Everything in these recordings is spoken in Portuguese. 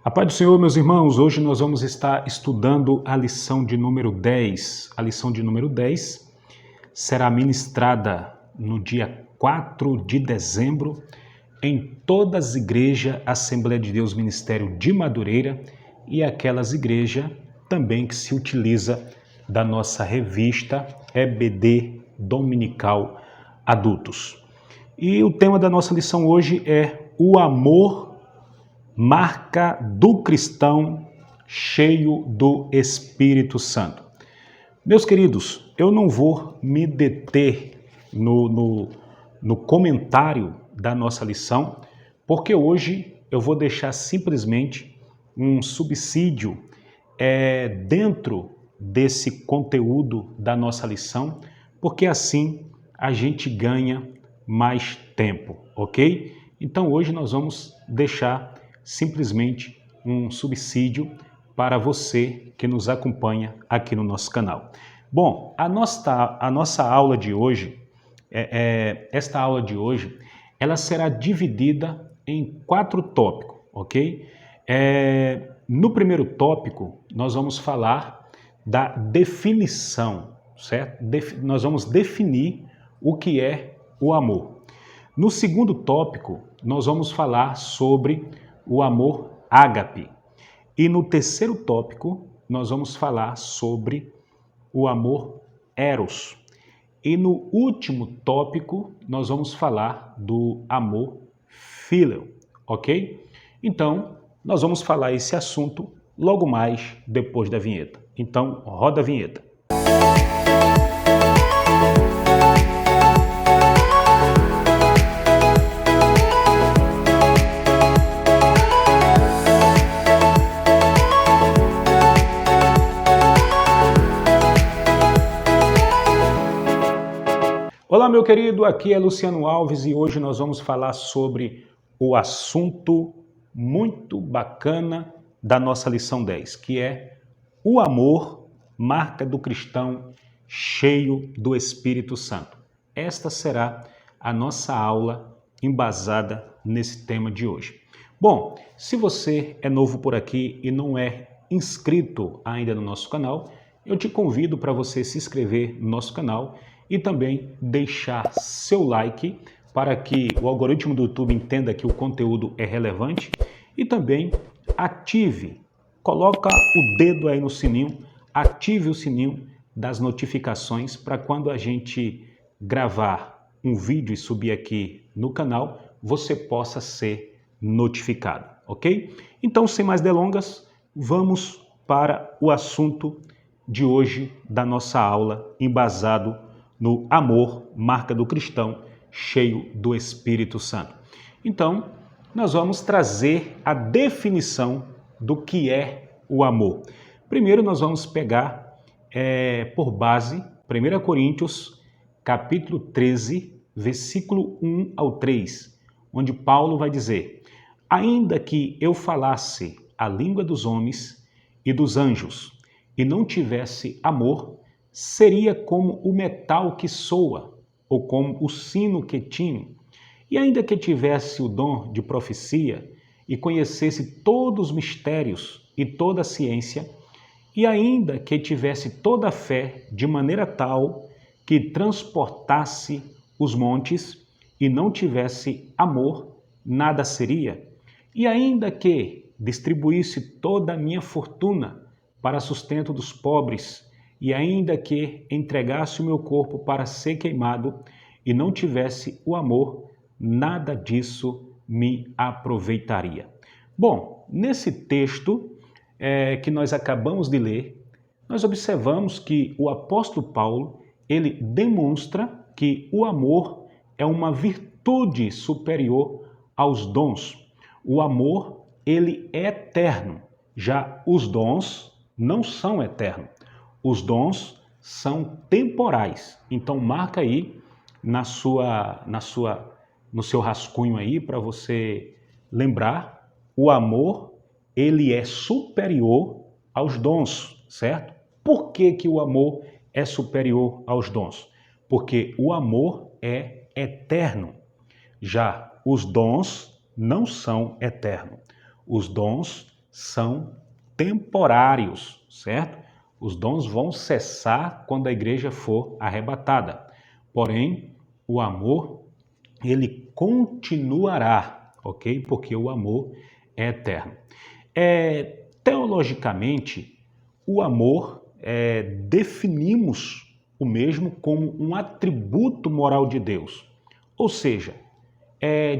A paz do Senhor, meus irmãos, hoje nós vamos estar estudando a lição de número 10. A lição de número 10 será ministrada no dia 4 de dezembro em todas as igrejas Assembleia de Deus Ministério de Madureira e aquelas igrejas também que se utiliza da nossa revista EBD Dominical Adultos. E o tema da nossa lição hoje é o amor, marca do cristão cheio do Espírito Santo. Meus queridos, eu não vou me deter no comentário da nossa lição, porque hoje eu vou deixar simplesmente um subsídio dentro desse conteúdo da nossa lição, porque assim a gente ganha mais tempo, ok? Então hoje nós vamos deixar simplesmente um subsídio para você que nos acompanha aqui no nosso canal. Bom, a nossa aula de hoje, esta aula de hoje, ela será dividida em 4 tópicos, ok? No primeiro tópico, nós vamos falar da definição, certo? Nós vamos definir o que é o amor. No segundo tópico, nós vamos falar sobre o amor ágape. E no terceiro tópico, nós vamos falar sobre o amor eros. E no último tópico, nós vamos falar do amor filial, ok? Então, nós vamos falar esse assunto logo mais depois da vinheta. Então, roda a vinheta. Olá, meu querido, aqui é Luciano Alves e hoje nós vamos falar sobre o assunto muito bacana da nossa lição 10, que é o amor, marca do cristão cheio do Espírito Santo. Esta será a nossa aula embasada nesse tema de hoje. Bom, se você é novo por aqui e não é inscrito ainda no nosso canal, eu te convido para você se inscrever no nosso canal e também deixar seu like para que o algoritmo do YouTube entenda que o conteúdo é relevante e também coloca o dedo aí no sininho, ative o sininho das notificações para quando a gente gravar um vídeo e subir aqui no canal, você possa ser notificado, ok? Então, sem mais delongas, vamos para o assunto de hoje da nossa aula embasado no amor, marca do cristão, cheio do Espírito Santo. Então, nós vamos trazer a definição do que é o amor. Primeiro, nós vamos pegar por base 1 Coríntios, capítulo 13, versículo 1 ao 3, onde Paulo vai dizer: ainda que eu falasse a língua dos homens e dos anjos e não tivesse amor, seria como o metal que soa, ou como o sino que tine. E ainda que tivesse o dom de profecia, e conhecesse todos os mistérios e toda a ciência, e ainda que tivesse toda a fé de maneira tal que transportasse os montes, e não tivesse amor, nada seria. E ainda que distribuísse toda a minha fortuna para sustento dos pobres, e ainda que entregasse o meu corpo para ser queimado e não tivesse o amor, nada disso me aproveitaria. Bom, nesse texto que nós acabamos de ler, nós observamos que o apóstolo Paulo, ele demonstra que o amor é uma virtude superior aos dons. O amor, ele é eterno, já os dons não são eternos. Os dons são temporais. Então marca aí no seu rascunho aí para você lembrar, o amor ele é superior aos dons, certo? Por que que o amor é superior aos dons? Porque o amor é eterno. Já os dons não são eternos. Os dons são temporários, certo? Os dons vão cessar quando a igreja for arrebatada. Porém, o amor, ele continuará, ok? Porque o amor é eterno. Teologicamente, o amor, definimos o mesmo como um atributo moral de Deus. Ou seja,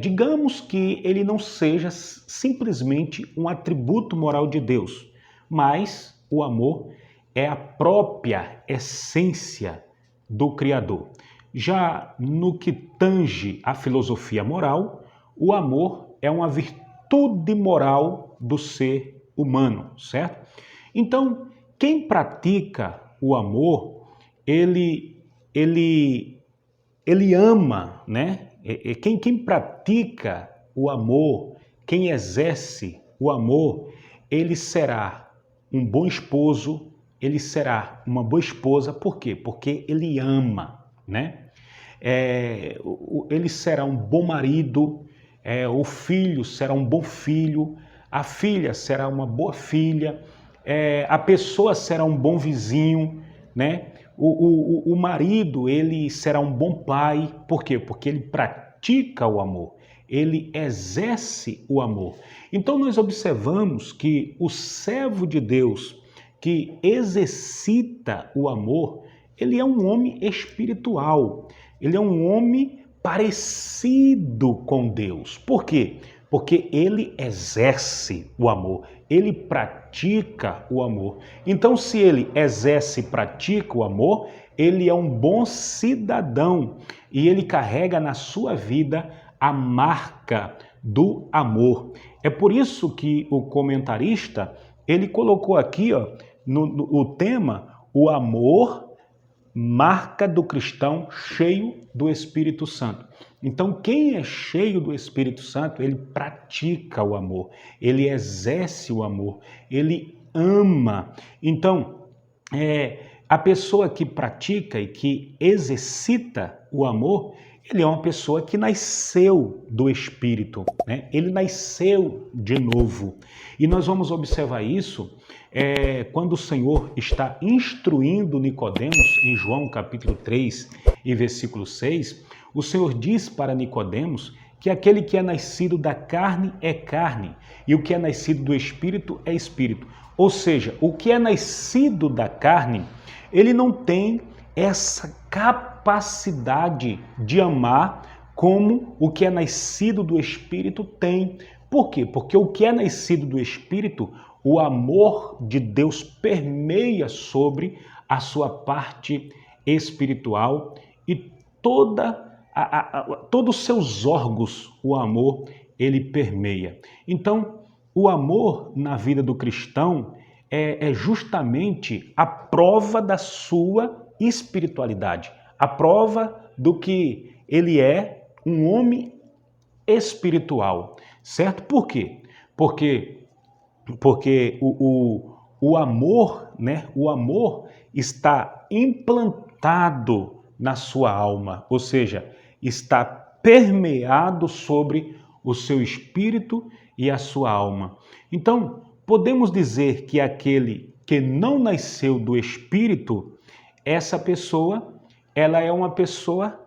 digamos que ele não seja simplesmente um atributo moral de Deus, mas o amor é a própria essência do Criador. Já no que tange a filosofia moral, o amor é uma virtude moral do ser humano, certo? Então, quem pratica o amor, ele ama, né? Quem pratica o amor, quem exerce o amor, ele será um bom esposo, ele será uma boa esposa. Por quê? Porque ele ama, né? Ele será um bom marido, o filho será um bom filho, a filha será uma boa filha, a pessoa será um bom vizinho, né? O marido, ele será um bom pai. Por quê? Porque ele pratica o amor, ele exerce o amor. Então nós observamos que o servo de Deus que exercita o amor, ele é um homem espiritual, ele é um homem parecido com Deus. Por quê? Porque ele exerce o amor, ele pratica o amor. Então, se ele exerce e pratica o amor, ele é um bom cidadão e ele carrega na sua vida a marca do amor. É por isso que o comentarista, ele colocou aqui, ó, o tema, o amor, marca do cristão cheio do Espírito Santo. Então, quem é cheio do Espírito Santo, ele pratica o amor, ele exerce o amor, ele ama. Então, a pessoa que pratica e que exercita o amor, ele é uma pessoa que nasceu do Espírito, né? Ele nasceu de novo. E nós vamos observar isso quando o Senhor está instruindo Nicodemos, em João capítulo 3 e versículo 6, o Senhor diz para Nicodemos que aquele que é nascido da carne é carne, e o que é nascido do Espírito é Espírito. Ou seja, o que é nascido da carne, ele não tem essa capacidade de amar como o que é nascido do Espírito tem. Por quê? Porque o que é nascido do Espírito, o amor de Deus permeia sobre a sua parte espiritual e todos os seus órgãos, o amor, ele permeia. Então, o amor na vida do cristão é justamente a prova da sua espiritualidade, a prova do que ele é um homem espiritual, certo? Por quê? Porque o amor, né? O amor está implantado na sua alma, ou seja, está permeado sobre o seu espírito e a sua alma. Então, podemos dizer que aquele que não nasceu do Espírito, essa pessoa, ela é uma pessoa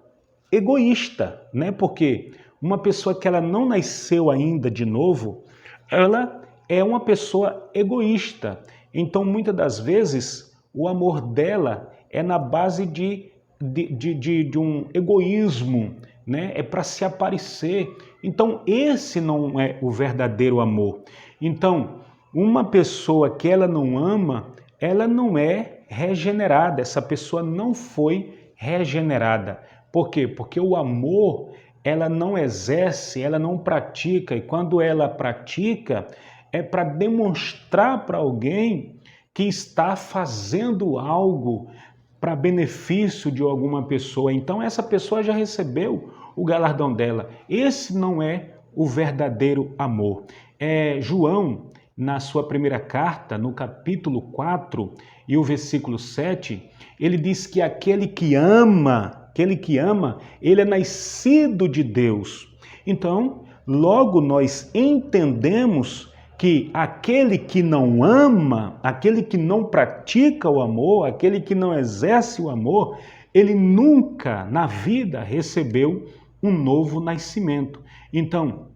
egoísta, né? Porque uma pessoa que ela não nasceu ainda de novo, ela é uma pessoa egoísta. Então, muitas das vezes, o amor dela é na base de um egoísmo, né? É para se aparecer. Então, esse não é o verdadeiro amor. Então, uma pessoa que ela não ama, ela não é regenerada. Essa pessoa não foi regenerada. Por quê? Porque o amor, ela não exerce, ela não pratica. E quando ela pratica, é para demonstrar para alguém que está fazendo algo para benefício de alguma pessoa. Então essa pessoa já recebeu o galardão dela. Esse não é o verdadeiro amor. João, na sua primeira carta, no capítulo 4 e o versículo 7, ele diz que aquele que ama, ele é nascido de Deus. Então, logo nós entendemos que aquele que não ama, aquele que não pratica o amor, aquele que não exerce o amor, ele nunca na vida recebeu um novo nascimento. Então,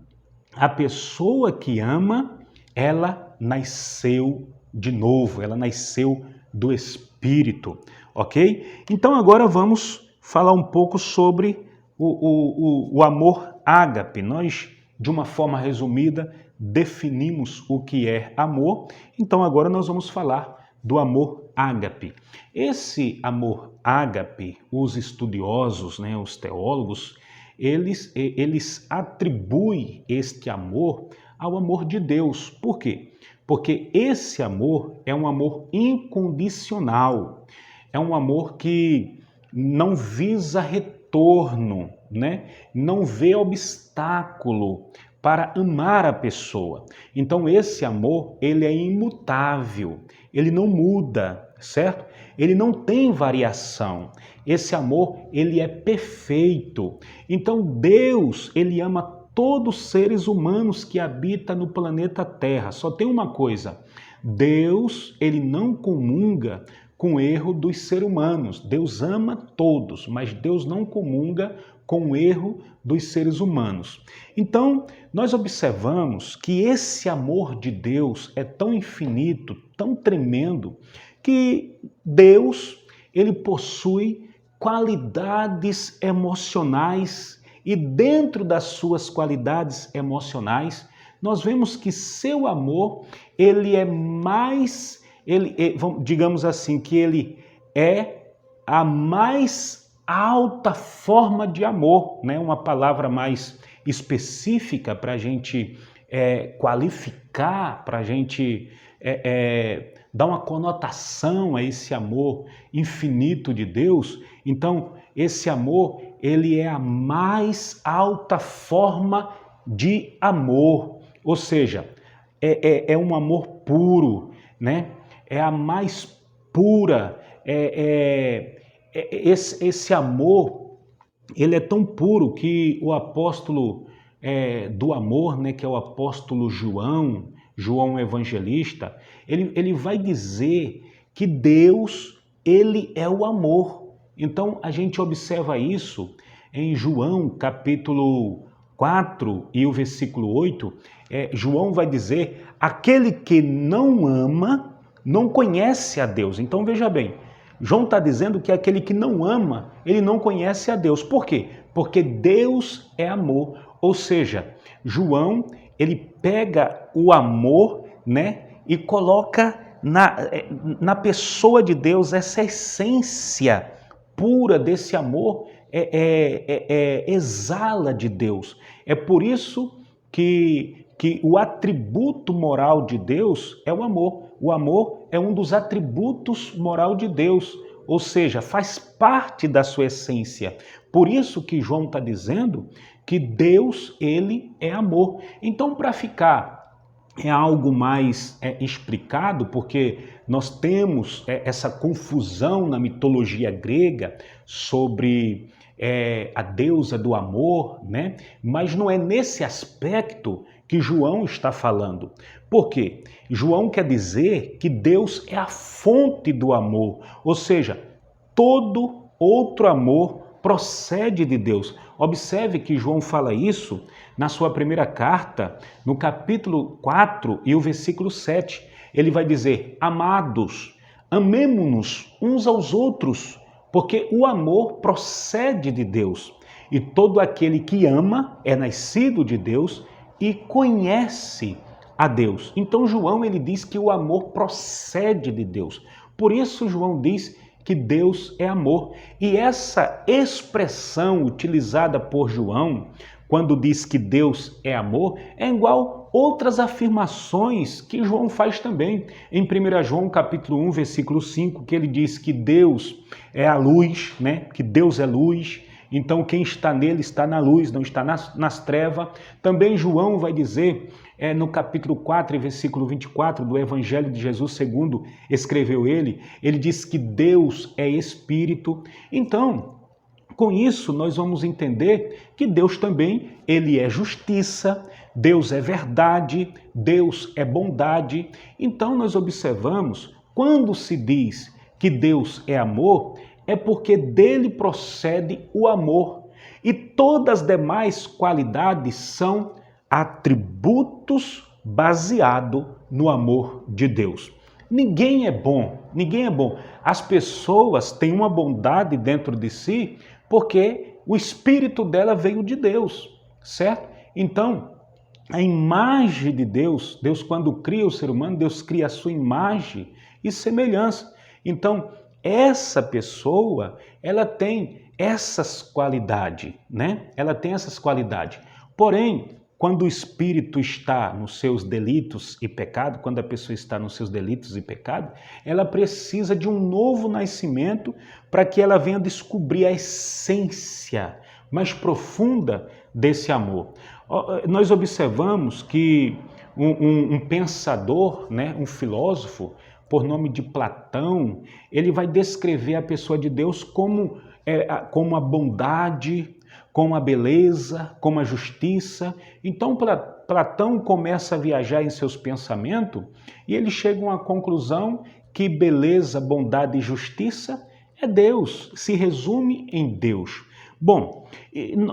a pessoa que ama, ela nasceu de novo, ela nasceu do Espírito, ok? Então agora vamos falar um pouco sobre o amor ágape. Nós, de uma forma resumida, definimos o que é amor, então agora nós vamos falar do amor ágape. Esse amor ágape, os estudiosos, né, os teólogos, eles atribuem este amor ao amor de Deus. Por quê? Porque esse amor é um amor incondicional, é um amor que não visa retorno, né? Não vê obstáculo para amar a pessoa. Então esse amor, ele é imutável, ele não muda, certo? Ele não tem variação. Esse amor, ele é perfeito. Então Deus, ele ama todos os seres humanos que habitam no planeta Terra. Só tem uma coisa: Deus, ele não comunga com o erro dos seres humanos. Deus ama todos, mas Deus não comunga com o erro dos seres humanos. Então, nós observamos que esse amor de Deus é tão infinito, tão tremendo, que Deus, ele possui qualidades emocionais, e dentro das suas qualidades emocionais, nós vemos que seu amor, ele é mais, digamos assim, que ele é a mais alta forma de amor, né? Uma palavra mais específica para a gente qualificar, para a gente dar uma conotação a esse amor infinito de Deus. Então, esse amor, ele é a mais alta forma de amor, ou seja, é um amor puro, né? É a mais pura, esse amor, ele é tão puro que o apóstolo do amor, né, que é o apóstolo João Evangelista, ele vai dizer que Deus, ele é o amor. Então a gente observa isso em João capítulo 4 e o versículo 8, João vai dizer: aquele que não ama não conhece a Deus. Então veja bem, João está dizendo que aquele que não ama, ele não conhece a Deus. Por quê? Porque Deus é amor. Ou seja, João, ele pega o amor, né, e coloca na pessoa de Deus essa essência pura desse amor, exala de Deus. É por isso que o atributo moral de Deus é o amor. O amor é um dos atributos moral de Deus, ou seja, faz parte da sua essência. Por isso que João está dizendo que Deus, ele é amor. Então, para ficar algo mais explicado, porque nós temos essa confusão na mitologia grega sobre a deusa do amor, né? Mas não é nesse aspecto que João está falando. Por quê? João quer dizer que Deus é a fonte do amor, ou seja, todo outro amor procede de Deus. Observe que João fala isso na sua primeira carta, no capítulo 4 e o versículo 7. Ele vai dizer: amados, amemo-nos uns aos outros, porque o amor procede de Deus. E todo aquele que ama é nascido de Deus e conhece a Deus. Então João, ele diz que o amor procede de Deus. Por isso João diz que Deus é amor. E essa expressão utilizada por João, quando diz que Deus é amor, é igual outras afirmações que João faz também. Em 1 João capítulo 1, versículo 5, que ele diz que Deus é a luz, né? Que Deus é luz. Então quem está nele está na luz, não está nas trevas. Também João vai dizer, no capítulo 4 e versículo 24 do Evangelho de Jesus segundo escreveu ele diz que Deus é Espírito. Então, Com isso, nós vamos entender que Deus também, ele é justiça, Deus é verdade, Deus é bondade. Então nós observamos, quando se diz que Deus é amor, é porque dele procede o amor. E todas as demais qualidades são atributos baseados no amor de Deus. Ninguém é bom, ninguém é bom. As pessoas têm uma bondade dentro de si porque o espírito dela veio de Deus, certo? Então, a imagem de Deus, Deus quando cria o ser humano, Deus cria a sua imagem e semelhança. Então, essa pessoa, ela tem essas qualidades, né? Ela tem essas qualidades. Porém, quando o espírito está nos seus delitos e pecado, quando a pessoa está nos seus delitos e pecado, ela precisa de um novo nascimento para que ela venha descobrir a essência mais profunda desse amor. Nós observamos que um pensador, né, um filósofo, por nome de Platão, ele vai descrever a pessoa de Deus como a bondade, como a beleza, como a justiça. Então Platão começa a viajar em seus pensamentos e ele chega a uma conclusão que beleza, bondade e justiça é Deus, se resume em Deus. Bom,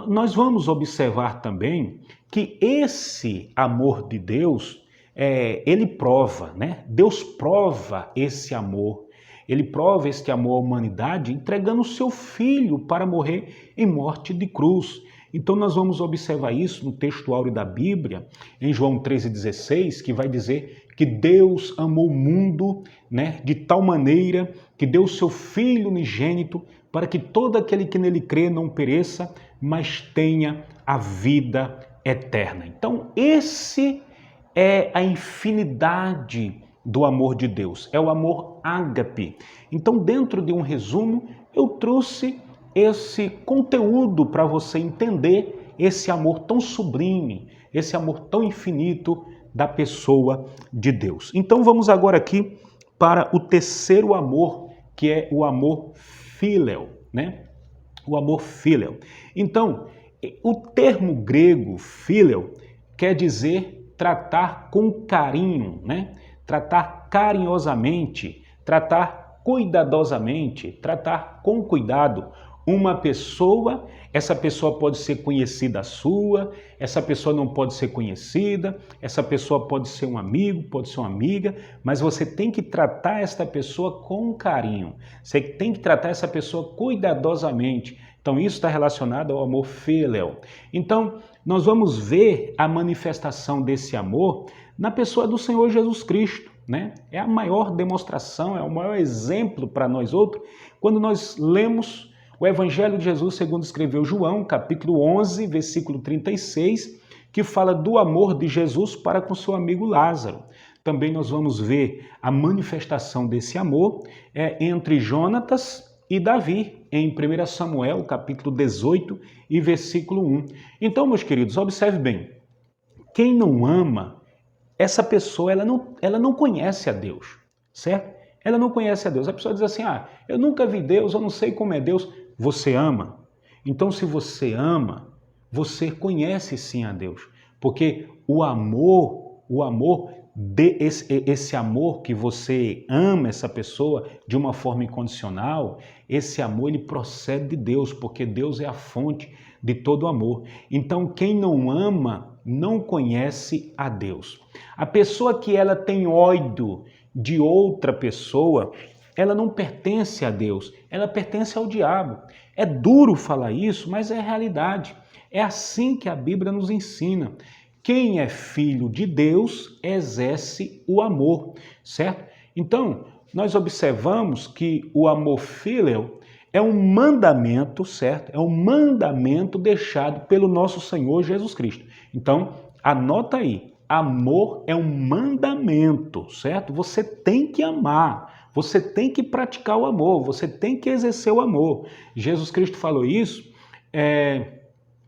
nós vamos observar também que esse amor de Deus, ele prova, né? Deus prova esse amor. Ele prova este amor à humanidade entregando o seu filho para morrer em morte de cruz. Então nós vamos observar isso no texto áureo da Bíblia, em João 13,16, que vai dizer que Deus amou o mundo, né, de tal maneira que deu o seu Filho unigênito para que todo aquele que nele crê não pereça, mas tenha a vida eterna. Então esse é a infinidade do amor de Deus, é o amor ágape. Então, dentro de um resumo, eu trouxe esse conteúdo para você entender esse amor tão sublime, esse amor tão infinito da pessoa de Deus. Então, vamos agora aqui para o terceiro amor, que é o amor fíleo, né? O amor fíleo. Então, o termo grego fíleo quer dizer tratar com carinho, né? Tratar carinhosamente, tratar cuidadosamente, tratar com cuidado uma pessoa. Essa pessoa pode ser conhecida sua, essa pessoa não pode ser conhecida, essa pessoa pode ser um amigo, pode ser uma amiga, mas você tem que tratar essa pessoa com carinho, você tem que tratar essa pessoa cuidadosamente. Então isso está relacionado ao amor filial. Então nós vamos ver a manifestação desse amor na pessoa do Senhor Jesus Cristo, né? É a maior demonstração, é o maior exemplo para nós outros, quando nós lemos o Evangelho de Jesus segundo escreveu João, capítulo 11, versículo 36, que fala do amor de Jesus para com seu amigo Lázaro. Também nós vamos ver a manifestação desse amor entre Jonatas e Davi, em 1 Samuel, capítulo 18 e versículo 1. Então, meus queridos, observe bem, quem não ama, essa pessoa ela não conhece a Deus, certo? Ela não conhece a Deus. A pessoa diz assim, eu nunca vi Deus, eu não sei como é Deus. Você ama? Então, se você ama, você conhece sim a Deus. Porque esse amor que você ama essa pessoa de uma forma incondicional, esse amor ele procede de Deus, porque Deus é a fonte de todo amor. Então, quem não ama não conhece a Deus. A pessoa que ela tem ódio de outra pessoa, ela não pertence a Deus, ela pertence ao diabo. É duro falar isso, mas é realidade. É assim que a Bíblia nos ensina. Quem é filho de Deus exerce o amor, certo? Então, nós observamos que o amor filial é um mandamento, certo? É um mandamento deixado pelo nosso Senhor Jesus Cristo. Então, anota aí. Amor é um mandamento, certo? Você tem que amar, você tem que praticar o amor, você tem que exercer o amor. Jesus Cristo falou isso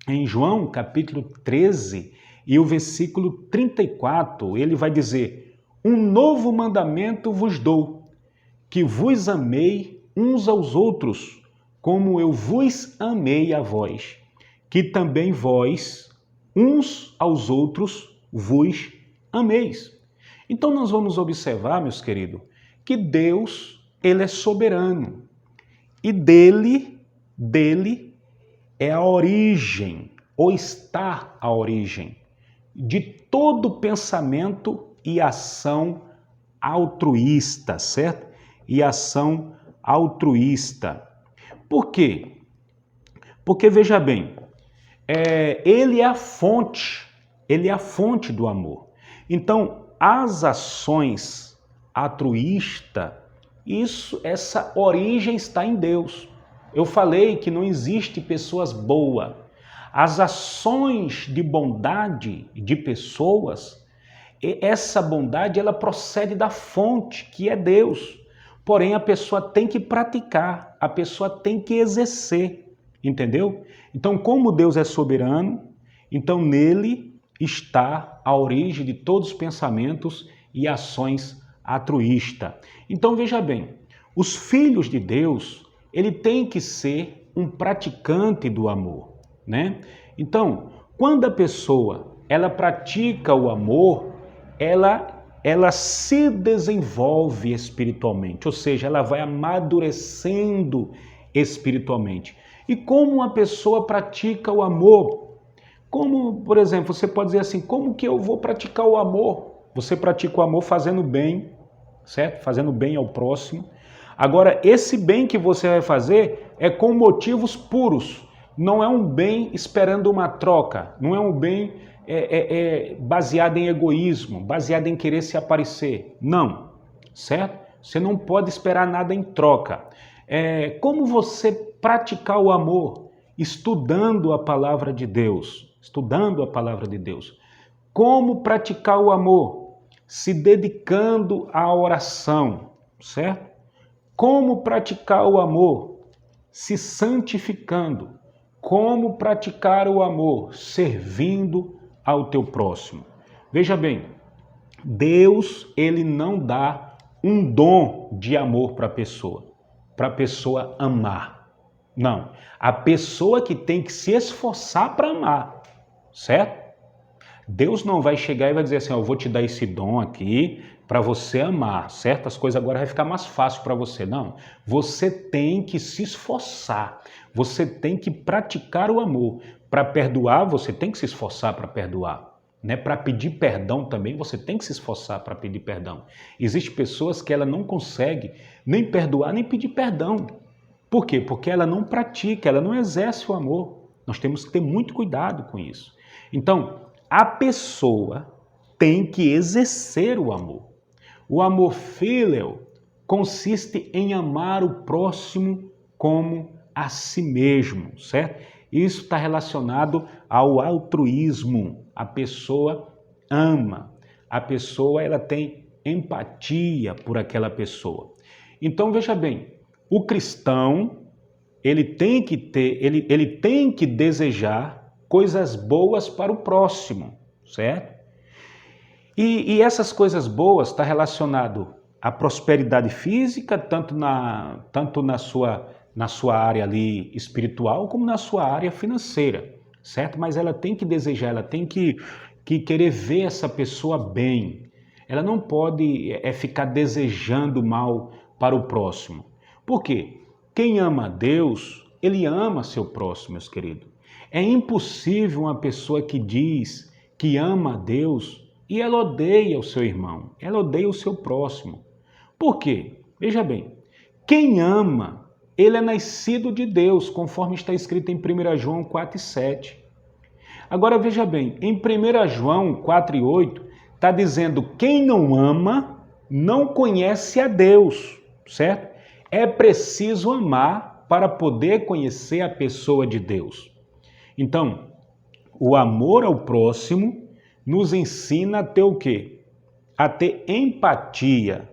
em João, capítulo 13, e o versículo 34, ele vai dizer, um novo mandamento vos dou, que vos amei uns aos outros, como eu vos amei a vós, que também vós, uns aos outros, vos ameis. Então nós vamos observar, meus queridos, que Deus, ele é soberano. E dele é a origem, ou está a origem, de todo pensamento e ação altruísta, certo? E ação altruísta. Por quê? Porque, veja bem, ele é a fonte do amor. Então, as ações altruístas, essa origem está em Deus. Eu falei que não existe pessoas boas. As ações de bondade de pessoas, essa bondade ela procede da fonte, que é Deus. Porém, a pessoa tem que praticar, a pessoa tem que exercer, entendeu? Então, como Deus é soberano, então nele está a origem de todos os pensamentos e ações altruístas. Então, veja bem, os filhos de Deus, ele tem que ser um praticante do amor, né? Então, quando a pessoa, ela pratica o amor, ela se desenvolve espiritualmente, ou seja, ela vai amadurecendo espiritualmente. E como uma pessoa pratica o amor? Como, por exemplo, você pode dizer assim, como que eu vou praticar o amor? Você pratica o amor fazendo bem, certo? Fazendo bem ao próximo. Agora, esse bem que você vai fazer é com motivos puros. Não é um bem esperando uma troca, não é um bem baseado em egoísmo, baseado em querer se aparecer. Não, certo? Você não pode esperar nada em troca. Como você praticar o amor? Estudando a palavra de Deus. Estudando a palavra de Deus. Como praticar o amor? Se dedicando à oração, certo? Como praticar o amor? Se santificando. Como praticar o amor? Servindo ao teu próximo. Veja bem, Deus, ele não dá um dom de amor para a pessoa amar. Não, a pessoa que tem que se esforçar para amar, certo? Deus não vai chegar e vai dizer assim, eu vou te dar esse dom aqui para você amar, certo? As coisas agora vai ficar mais fácil para você. Não, você tem que se esforçar, você tem que praticar o amor. Para perdoar, você tem que se esforçar para perdoar. Né? Para pedir perdão também, você tem que se esforçar para pedir perdão. Existem pessoas que ela não consegue nem perdoar, nem pedir perdão. Por quê? Porque ela não pratica, ela não exerce o amor. Nós temos que ter muito cuidado com isso. Então, a pessoa tem que exercer o amor. O amor filial consiste em amar o próximo como a si mesmo, certo? Isso está relacionado ao altruísmo. A pessoa ama, a pessoa ela tem empatia por aquela pessoa. Então veja bem, o cristão ele tem que desejar coisas boas para o próximo, certo? E essas coisas boas estão relacionadas à prosperidade física, tanto na sua área ali espiritual, como na sua área financeira, certo? Mas ela tem que desejar, ela tem que querer ver essa pessoa bem. Ela não pode ficar desejando mal para o próximo. Por quê? Quem ama a Deus, ele ama seu próximo, meus queridos. É impossível uma pessoa que diz que ama a Deus e ela odeia o seu irmão, ela odeia o seu próximo. Por quê? Veja bem, quem ama, ele é nascido de Deus, conforme está escrito em 1 João 4,7. Agora veja bem, em 1 João 4,8, está dizendo quem não ama não conhece a Deus, certo? É preciso amar para poder conhecer a pessoa de Deus. Então, o amor ao próximo nos ensina a ter o quê? A ter empatia.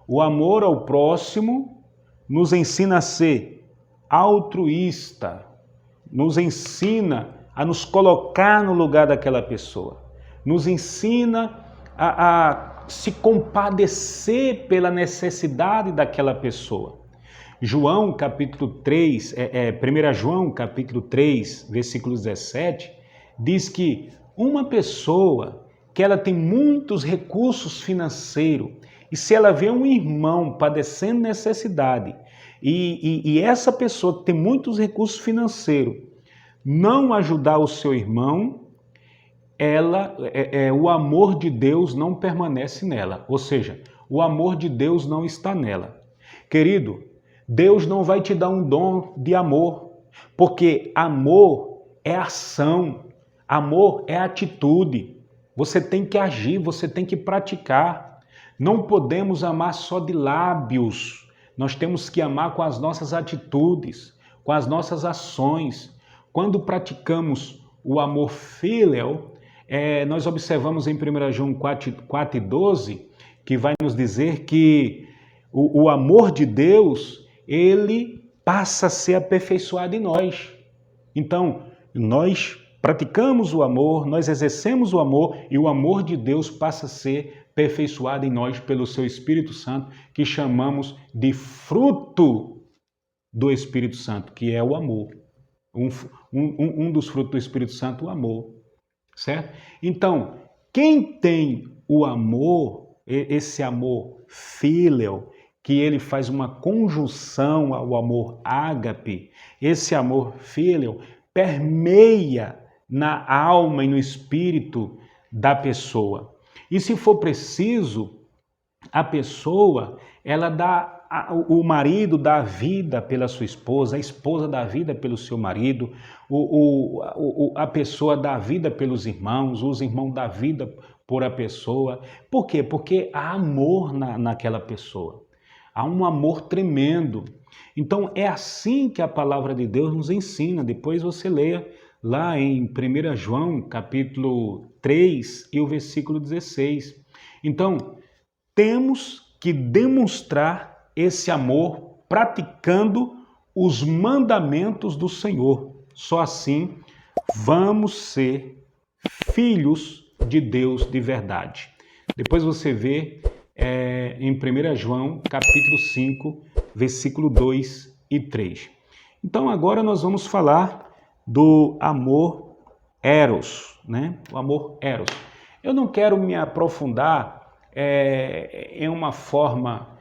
O amor ao próximo nos ensina a ser altruísta, nos ensina a nos colocar no lugar daquela pessoa, nos ensina a se compadecer pela necessidade daquela pessoa. João capítulo 3, 1 João capítulo 3, versículo 17, diz que uma pessoa que ela tem muitos recursos financeiros e se ela vê um irmão padecendo necessidade e essa pessoa que tem muitos recursos financeiros não ajudar o seu irmão, o amor de Deus não permanece nela, ou seja, o amor de Deus não está nela. Querido, Deus não vai te dar um dom de amor, porque amor é ação, amor é atitude. Você tem que agir, você tem que praticar. Não podemos amar só de lábios, nós temos que amar com as nossas atitudes, com as nossas ações. Quando praticamos o amor filial, nós observamos em 1 João 4:12, que vai nos dizer que o amor de Deus, ele passa a ser aperfeiçoado em nós. Então, nós praticamos o amor, nós exercemos o amor e o amor de Deus passa a ser aperfeiçoado em nós pelo seu Espírito Santo, que chamamos de fruto do Espírito Santo, que é o amor. Um dos frutos do Espírito Santo, o amor, certo? Então, quem tem o amor, esse amor filial, que ele faz uma conjunção ao amor ágape, esse amor filial permeia na alma e no espírito da pessoa. E se for preciso, a pessoa, o marido dá a vida pela sua esposa, a esposa dá a vida pelo seu marido, a pessoa dá a vida pelos irmãos, os irmãos dão a vida por a pessoa. Por quê? Porque há amor naquela pessoa. Há um amor tremendo. Então é assim que a palavra de Deus nos ensina. Depois você leia lá em 1 João capítulo 3 e o versículo 16. Então, temos que demonstrar esse amor praticando os mandamentos do Senhor. Só assim vamos ser filhos de Deus de verdade. Depois você vê em 1 João capítulo 5, versículo 2 e 3. Então agora nós vamos falar do amor eros, né? O amor eros. Eu não quero me aprofundar em uma forma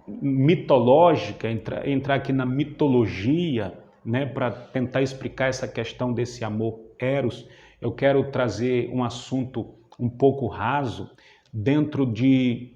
mitológica, entrar aqui na mitologia, né, para tentar explicar essa questão desse amor eros. Eu quero trazer um assunto um pouco raso dentro de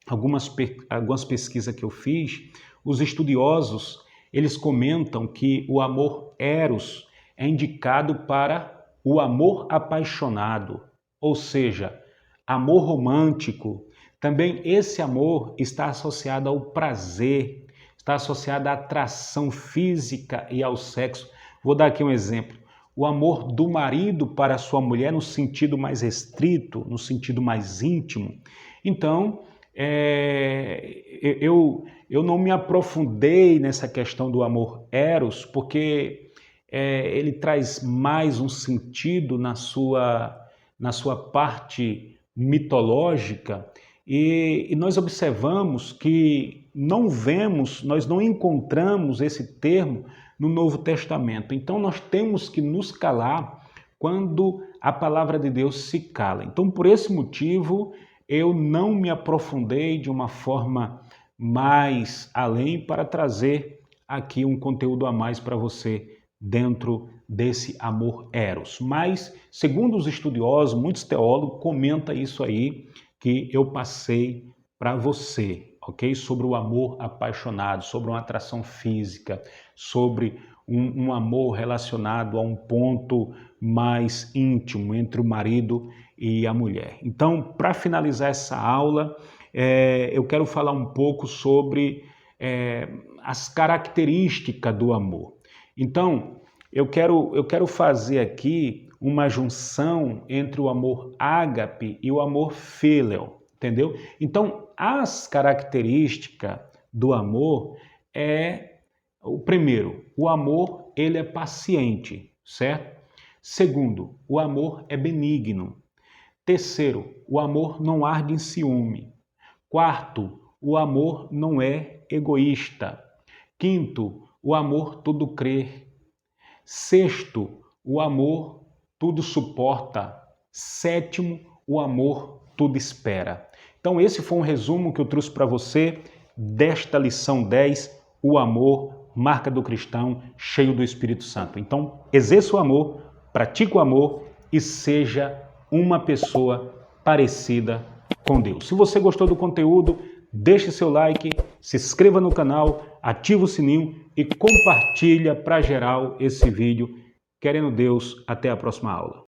algumas pesquisas que eu fiz. Os estudiosos, eles comentam que o amor eros é indicado para o amor apaixonado, ou seja, amor romântico. Também esse amor está associado ao prazer, está associado à atração física e ao sexo. Vou dar aqui um exemplo. O amor do marido para a sua mulher no sentido mais restrito, no sentido mais íntimo. Então, eu não me aprofundei nessa questão do amor eros, porque ele traz mais um sentido na sua parte mitológica, e nós observamos que nós não encontramos esse termo no Novo Testamento. Então nós temos que nos calar quando a palavra de Deus se cala. Então por esse motivo eu não me aprofundei de uma forma mais além para trazer aqui um conteúdo a mais para você dentro desse amor eros. Mas, segundo os estudiosos, muitos teólogos comentam isso aí que eu passei para você, ok? Sobre o amor apaixonado, sobre uma atração física, sobre um amor relacionado a um ponto mais íntimo entre o marido e a mulher. Então, para finalizar essa aula, eu quero falar um pouco sobre as características do amor. Então, eu quero fazer aqui uma junção entre o amor ágape e o amor filial, entendeu? Então, as características do amor o primeiro, o amor ele é paciente, certo? Segundo, o amor é benigno. Terceiro, o amor não arde em ciúme. Quarto, o amor não é egoísta. Quinto, o amor tudo crê. Sexto, o amor tudo suporta. Sétimo, o amor tudo espera. Então esse foi um resumo que eu trouxe para você desta lição 10, o amor, marca do cristão, cheio do Espírito Santo. Então exerça o amor, pratique o amor e seja uma pessoa parecida com Deus. Se você gostou do conteúdo, deixe seu like, se inscreva no canal, ative o sininho e compartilha para geral esse vídeo. Querendo Deus, até a próxima aula.